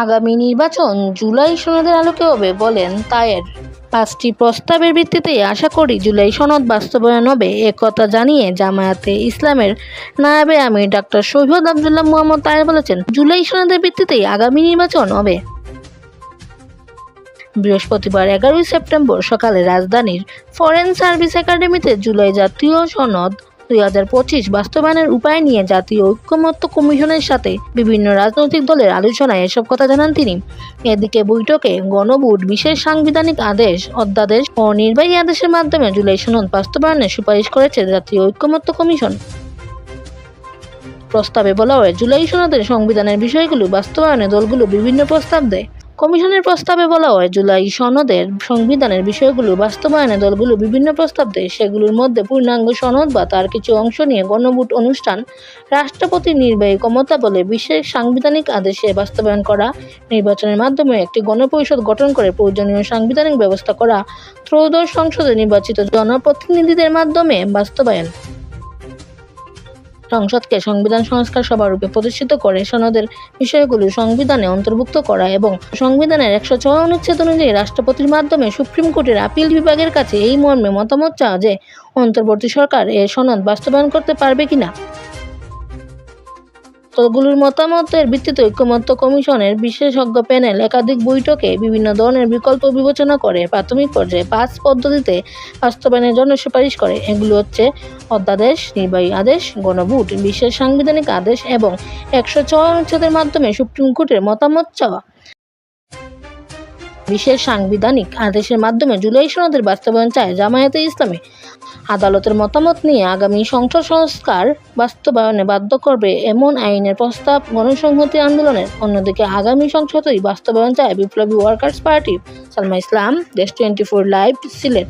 আগামী নির্বাচন জুলাই সনদের আলোকে হবে বলেন তায়ের। 5টি প্রস্তাবের ভিত্তিতেই আশা করি জুলাই সনদ বাস্তবায়ন হবে, একথা জানিয়ে জামায়াতে ইসলামের নায়েবে আমির ডাক্তার সৈয়দ আবদুল্লাহ মোহাম্মদ তায়ের বলেছেন, জুলাই সনদের ভিত্তিতেই আগামী নির্বাচন হবে। বৃহস্পতিবার 11 সেপ্টেম্বর সকালে রাজধানীর ফরেন সার্ভিস একাডেমিতে জুলাই জাতীয় সনদ 2025 বাস্তবায়নের উপায় নিয়ে জাতীয় ঐকমত্য কমিশনের সাথে বিভিন্ন রাজনৈতিক দলের আলোচনায় এসব কথা জানান তিনি। এদিকে বৈঠকে গণভোট, বিশেষ সাংবিধানিক আদেশ, অধ্যাদেশ ও নির্বাহী আদেশের মাধ্যমে জুলাই সনদ বাস্তবায়নের সুপারিশ করেছে জাতীয় ঐকমত্য কমিশন। প্রস্তাবে বলা হয়, জুলাই সনদের সংবিধানের বিষয়গুলো বাস্তবায়নে দলগুলো বিভিন্ন প্রস্তাব দেয়। কমিশনের প্রস্তাবে বলা হয়, জুলাই সনদের সংবিধানের বিষয়গুলো বাস্তবায়নে দলগুলো বিভিন্ন প্রস্তাব দেয়। সেগুলোর মধ্যে পূর্ণাঙ্গ সনদ বা তার কিছু অংশ নিয়ে গণভোট অনুষ্ঠান, রাষ্ট্রপতির নির্বাহী ক্ষমতা বলে বিশেষ সাংবিধানিক আদেশে বাস্তবায়ন করা, নির্বাচনের মাধ্যমে একটি গণপরিষদ গঠন করে প্রয়োজনীয় সাংবিধানিক ব্যবস্থা করা, ত্রয়োদশ সংসদে নির্বাচিত জনপ্রতিনিধিদের মাধ্যমে বাস্তবায়ন, সংসদকে সংবিধান সংস্কার সভা রূপে প্রতিষ্ঠিত করে সনদের বিষয়গুলো সংবিধানে অন্তর্ভুক্ত করা এবং সংবিধানের 106 অনুচ্ছেদ অনুযায়ী রাষ্ট্রপতির মাধ্যমে সুপ্রিম কোর্টের আপিল বিভাগের কাছে এই মর্মে মতামত চাওয়া যে অন্তর্বর্তী সরকার এ সনদ বাস্তবায়ন করতে পারবে কিনা। দলগুলোর মতামতের ভিত্তিতে ঐকমত্য কমিশনের বিশেষজ্ঞ প্যানেল একাধিক বৈঠকে বিভিন্ন ধরনের বিকল্প বিবেচনা করে প্রাথমিক পর্যায়ে 5 পদ্ধতিতে বাস্তবায়নের জন্য সুপারিশ করে। এগুলো হচ্ছে অধ্যাদেশ, নির্বাহী আদেশ, গণভোট, বিশেষ সাংবিধানিক আদেশ এবং 106 অনুচ্ছেদের মাধ্যমে সুপ্রিম কোর্টের মতামত চাওয়া। বিশেষ সাংবিধানিক আদেশের মাধ্যমে জুলাই সনদের বাস্তবায়ন চায় জামায়াতে ইসলামী। আদালতের মতামত নিয়ে আগামী সংসদ সংস্কার বাস্তবায়নে বাধ্য করবে এমন আইনের প্রস্তাব গণসংহতি আন্দোলনের। অন্যদিকে আগামী সংসদেই বাস্তবায়ন চায় বিপ্লবী ওয়ার্কার্স পার্টি। সালমা ইসলাম, দেশ 24 লাইভ, সিলেট।